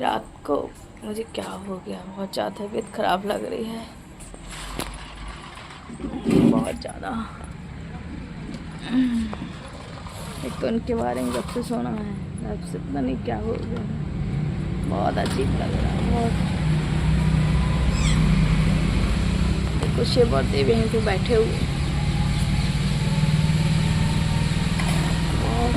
रात को मुझे क्या हो गया, बहुत ज़्यादा तबीयत ख़राब लग रही है, बहुत ज़्यादा। एक तो उनके बारे में जब से सुना है तब से पता नहीं क्या हो गया, बहुत अजीब लग रहा है बहुत। कुछ शिवर देव यहीं पे बैठे हुए, और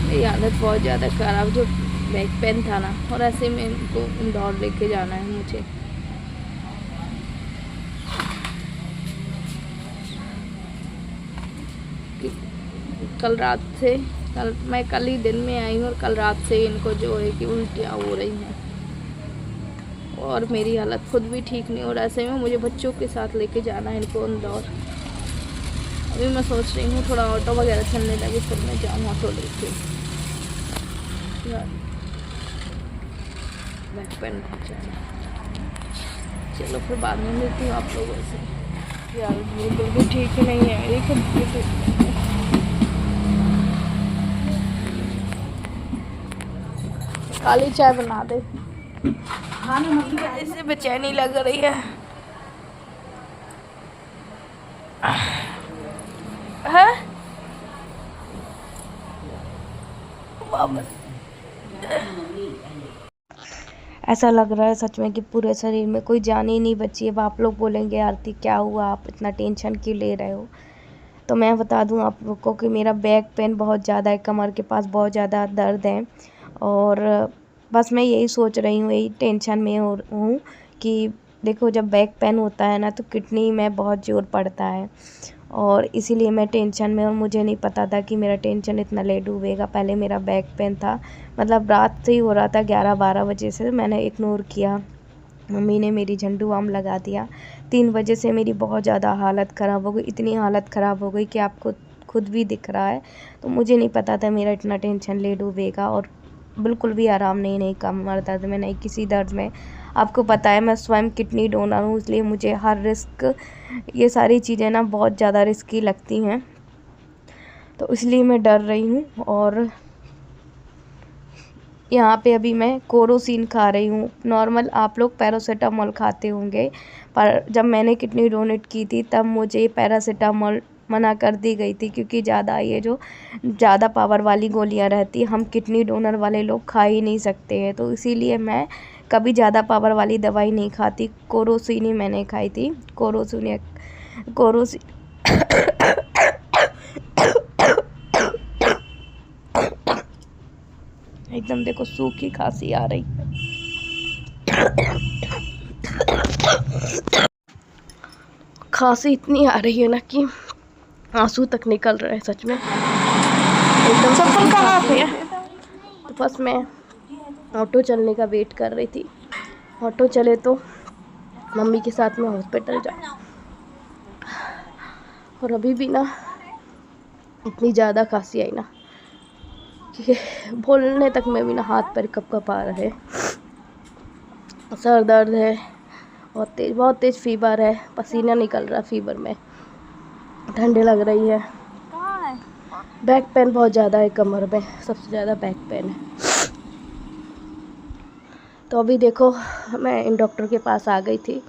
मेरी हालत बहुत ज़्यादा ख़राब, जो बैक पेन था ना, और ऐसे में इनको इंदौर लेके जाना है मुझे। मैं कल ही दिन में आई हूँ और कल रात से इनको जो है कि उल्टियाँ हो रही हैं, और मेरी हालत खुद भी ठीक नहीं हो रहा। ऐसे में मुझे बच्चों के साथ लेके जाना है इनको इंदौर। अभी मैं सोच रही हूँ थोड़ा ऑटो वगैरह चलने लगे फिर मैं जाऊँ ऑटो लेके। बैक पेन बहुत ज़्यादा। चलो फिर बाद में मिलती हूँ आप लोगों से। यार बिल्कुल भी ठीक नहीं है, एक काली चाय बना दे। हाँ ना मम्मी, इससे बेचैनी लग रही है। है ऐसा लग रहा है सच में कि पूरे शरीर में कोई जान ही नहीं बची है। अब आप लोग बोलेंगे आरती क्या हुआ, आप इतना टेंशन क्यों ले रहे हो? तो मैं बता दूं आप लोग को कि मेरा बैक पेन बहुत ज़्यादा है, कमर के पास बहुत ज़्यादा दर्द है, और बस मैं यही सोच रही हूँ, यही टेंशन में हूँ कि देखो जब बैक पेन होता है ना तो किडनी में बहुत जोर पड़ता है, और इसीलिए मैं टेंशन में, और मुझे नहीं पता था कि मेरा टेंशन इतना लेट डूबेगा। पहले मेरा बैक पेन था, मतलब रात से ही हो रहा था, 11-12 बजे से मैंने इग्नोर किया, मम्मी ने मेरी झंडू बाम लगा दिया। 3 बजे से मेरी बहुत ज़्यादा हालत ख़राब हो गई, इतनी हालत ख़राब हो गई कि आपको खुद भी दिख रहा है। तो मुझे नहीं पता था मेरा इतना टेंशन ले डूबेगा, और बिल्कुल भी आराम नहीं कमर दर्द में, नहीं किसी दर्द में। आपको पता है मैं स्वयं किडनी डोनर हूँ, इसलिए मुझे हर रिस्क, ये सारी चीज़ें ना बहुत ज़्यादा रिस्की लगती हैं, तो इसलिए मैं डर रही हूँ। और यहाँ पे अभी मैं कोरोसिन खा रही हूँ। नॉर्मल आप लोग पैरासीटामोल खाते होंगे, पर जब मैंने किडनी डोनेट की थी तब मुझे पैरासीटामोल मना कर दी गई थी, क्योंकि ज़्यादा ये जो ज़्यादा पावर वाली गोलियाँ रहती, हम किडनी डोनर वाले लोग खा ही नहीं सकते हैं, तो इसीलिए मैं कभी ज़्यादा पावर वाली दवाई नहीं खाती। कोरोसिन ही मैंने खाई थी, कोरोसिन एकदम देखो सूखी खांसी आ रही, खांसी इतनी आ रही है ना कि आंसू तक निकल रहे हैं सच में, एकदम चप्पल कहाँ पे है। तो बस मैं ऑटो चलने का वेट कर रही थी, ऑटो चले तो मम्मी के साथ में हॉस्पिटल जाऊँ। और अभी भी ना इतनी ज़्यादा खांसी आई ना कि बोलने तक में भी ना हाथ पैर कप आ रहे, सर दर्द है, बहुत तेज़ फीवर है, पसीना निकल रहा फीवर में, ठंडे लग रही है, बैक पेन बहुत ज़्यादा है, कमर में सबसे ज़्यादा बैक पेन है। तो अभी देखो मैं इन डॉक्टर के पास आ गई थी।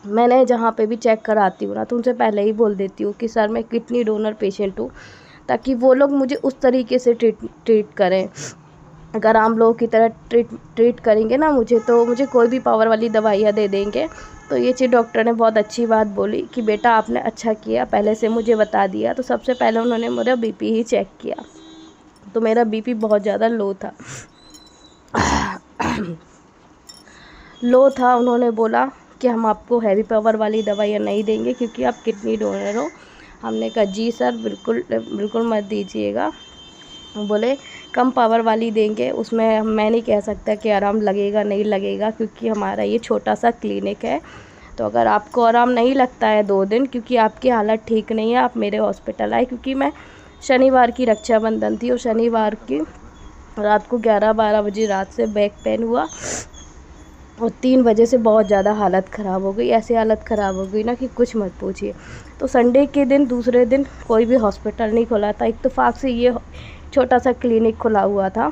मैंने जहाँ पे भी चेक कराती हूँ ना तो उनसे पहले ही बोल देती हूँ कि सर मैं किडनी डोनर पेशेंट हूँ, ताकि वो लोग मुझे उस तरीके से ट्रीट करें। अगर आम लोगों की तरह ट्रीट करेंगे ना मुझे, तो मुझे कोई भी पावर वाली दवाइयाँ दे देंगे। तो ये चीज़ डॉक्टर ने बहुत अच्छी बात बोली कि बेटा आपने अच्छा किया पहले से मुझे बता दिया। तो सबसे पहले उन्होंने मेरा बीपी ही चेक किया, तो मेरा बीपी बहुत ज़्यादा लो था। उन्होंने बोला कि हम आपको हैवी पावर वाली दवाइयाँ नहीं देंगे क्योंकि आप किडनी डोनर हो। हमने कहा जी सर बिल्कुल मत दीजिएगा। बोले कम पावर वाली देंगे, उसमें मैं नहीं कह सकता कि आराम लगेगा नहीं लगेगा, क्योंकि हमारा ये छोटा सा क्लिनिक है। तो अगर आपको आराम नहीं लगता है 2 दिन, क्योंकि आपकी हालत ठीक नहीं है, आप मेरे हॉस्पिटल आए। क्योंकि मैं शनिवार की रक्षाबंधन थी और शनिवार की रात को 11-12 बजे रात से बैक पेन हुआ, और 3 बजे से बहुत ज़्यादा हालत ख़राब हो गई। ऐसी हालत ख़राब हो गई ना कि कुछ मत पूछिए। तो संडे के दिन दूसरे दिन कोई भी हॉस्पिटल नहीं खुला था। इत्तेफाक से ये छोटा सा क्लिनिक खुला हुआ था,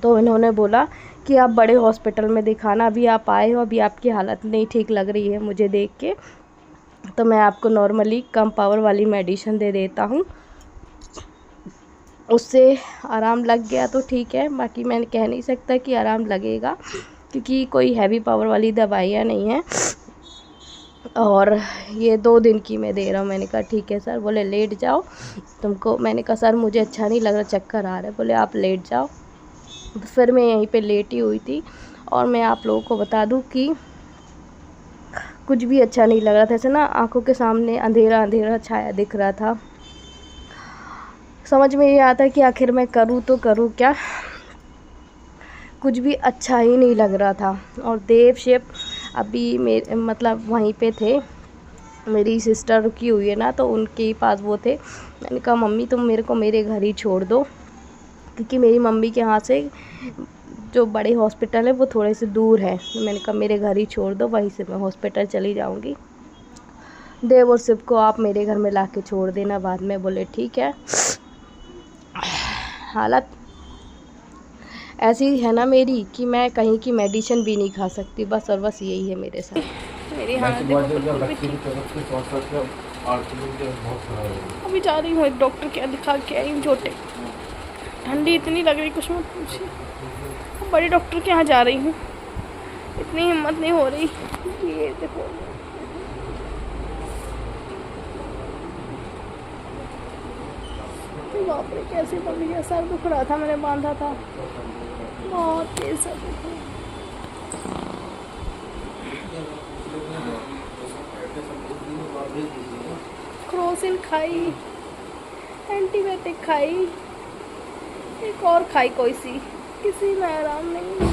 तो इन्होंने बोला कि आप बड़े हॉस्पिटल में दिखाना, अभी आप आए हो, अभी आपकी हालत नहीं ठीक लग रही है मुझे देख के, तो मैं आपको नॉर्मली कम पावर वाली मेडिसिन दे देता हूँ, उससे आराम लग गया तो ठीक है, बाकी मैं कह नहीं सकता कि आराम लगेगा, क्योंकि कोई हैवी पावर वाली दवाइयाँ नहीं है, और ये 2 दिन की मैं दे रहा हूँ। मैंने कहा ठीक है सर। बोले लेट जाओ तुमको, मैंने कहा सर मुझे अच्छा नहीं लग रहा, चक्कर आ रहा है। बोले आप लेट जाओ। तो फिर मैं यहीं पे लेटी हुई थी, और मैं आप लोगों को बता दूं कि कुछ भी अच्छा नहीं लग रहा था, ऐसे ना आंखों के सामने अंधेरा अंधेरा छाया दिख रहा था। समझ में ये आता कि आखिर मैं करूँ तो करूँ क्या, कुछ भी अच्छा ही नहीं लग रहा था। और देव शिव अभी मेरे मतलब वहीं पे थे, मेरी सिस्टर रुकी हुई है ना, तो उनके पास वो थे। मैंने कहा मम्मी तुम मेरे को मेरे घर ही छोड़ दो, क्योंकि मेरी मम्मी के यहाँ से जो बड़े हॉस्पिटल है वो थोड़े से दूर है। तो मैंने कहा मेरे घर ही छोड़ दो, वहीं से मैं हॉस्पिटल चली जाऊँगी। देव और शिव को आप मेरे घर में ला के छोड़ देना बाद में। बोले ठीक है। हालत ऐसी है ना मेरी कि मैं कहीं की मेडिसिन भी नहीं खा सकती, बस और बस यही है मेरे साथ। मेरी हालत देखो बिल्कुल भी ठीक। अभी जा रही हूँ एक डॉक्टर के दिखा के आई हूँ छोटे, ठंडी इतनी लग रही कुछ मत पूछिए। बड़े डॉक्टर के यहाँ जा रही हूँ, इतनी हिम्मत नहीं हो रही। ये देखो बाप रे कैसे बन गया, सर दुख रहा था, मैंने बांधा था, बहुत तेज सर दुख रहा। क्रोसिन खाई, एंटीबायोटिक खाई, एक और खाई कोई सी, किसी में आराम नहीं,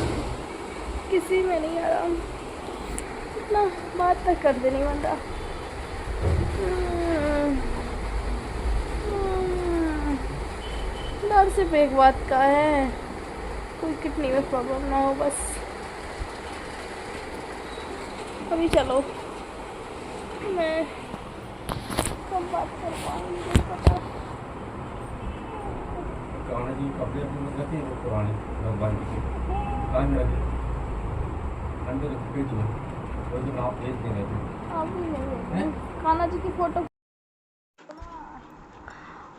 किसी में नहीं आराम, इतना बात तक कर देने वाला। डर सिर्फ एक बात का है, कोई किडनी में प्रॉब्लम ना हो बस। अभी चलो मैं कब बात कर पाऊंगी पता। जी कपड़े अपने में रखे वो पुराने भगवान जी के कहाँ में रखे अंदर पेट में, वो जो आप भेज देंगे आप भी नहीं कान्हा जी की फोटो।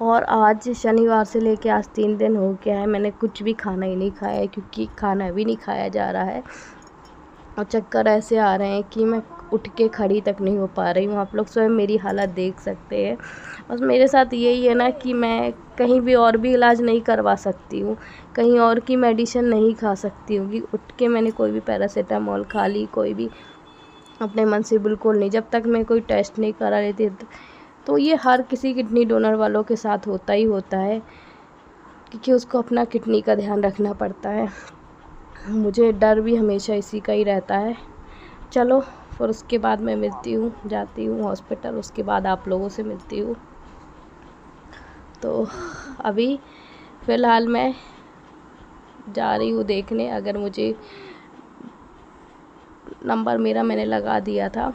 और आज शनिवार से लेके आज 3 दिन हो गया है, मैंने कुछ भी खाना ही नहीं खाया है, क्योंकि खाना भी नहीं खाया जा रहा है, और चक्कर ऐसे आ रहे हैं कि मैं उठ के खड़ी तक नहीं हो पा रही हूँ। आप लोग स्वयं मेरी हालत देख सकते हैं। बस मेरे साथ यही है ना कि मैं कहीं भी और भी इलाज नहीं करवा सकती हूँ, कहीं और की मेडिसिन नहीं खा सकती हूँ कि उठ के मैंने कोई भी पैरासीटामोल खा ली, कोई भी अपने मन से बिल्कुल नहीं, जब तक मैं कोई टेस्ट नहीं करा लेती। तो ये हर किसी किडनी डोनर वालों के साथ होता ही होता है, क्योंकि उसको अपना किडनी का ध्यान रखना पड़ता है। मुझे डर भी हमेशा इसी का ही रहता है। चलो फिर उसके बाद मैं मिलती हूँ, जाती हूँ हॉस्पिटल, उसके बाद आप लोगों से मिलती हूँ। तो अभी फ़िलहाल मैं जा रही हूँ देखने, अगर मुझे नंबर मेरा मैंने लगा दिया था,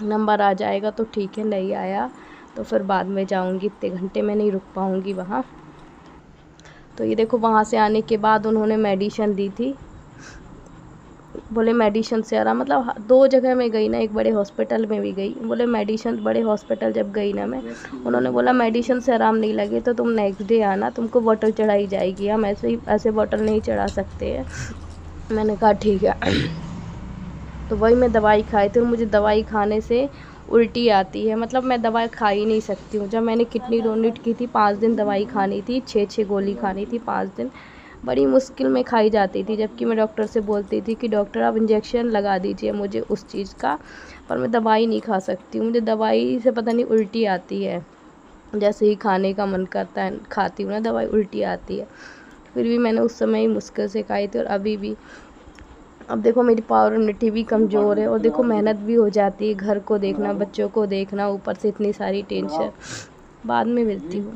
नंबर आ जाएगा तो ठीक है, नहीं आया तो फिर बाद में जाऊंगी, इतने घंटे में नहीं रुक पाऊंगी वहाँ। तो ये देखो वहाँ से आने के बाद उन्होंने मेडिसिन दी थी, बोले मेडिसिन से आराम, मतलब 2 जगह में गई ना, एक बड़े हॉस्पिटल में भी गई, बोले मेडिसिन, बड़े हॉस्पिटल जब गई ना मैं, उन्होंने बोला मेडिसिन से आराम नहीं लगे तो तुम नेक्स्ट डे आना, तुमको बॉटल चढ़ाई जाएगी, हम ऐसे बॉटल नहीं चढ़ा सकते हैं। मैंने कहा ठीक है। तो वही मैं दवाई खाई थी, और मुझे दवाई खाने से उल्टी आती है, मतलब मैं दवाई खा ही नहीं सकती हूँ। जब मैंने किडनी डोनेट की थी 5 दिन दवाई खानी थी, 6 गोली खानी थी 5 दिन, बड़ी मुश्किल में खाई जाती थी, जबकि मैं डॉक्टर से बोलती थी कि डॉक्टर आप इंजेक्शन लगा दीजिए मुझे उस चीज़ का, पर मैं दवाई नहीं खा सकती हूँ, मुझे दवाई से पता नहीं उल्टी आती है, जैसे ही खाने का मन करता है खाती हूँ ना दवाई, उल्टी आती है। फिर भी मैंने उस समय ही मुश्किल से खाई थी, और अभी भी। अब देखो मेरी पावर इम्यूनिटी भी कमज़ोर है, और देखो मेहनत भी हो जाती है, घर को देखना, बच्चों को देखना, ऊपर से इतनी सारी टेंशन। बाद में मिलती हूँ।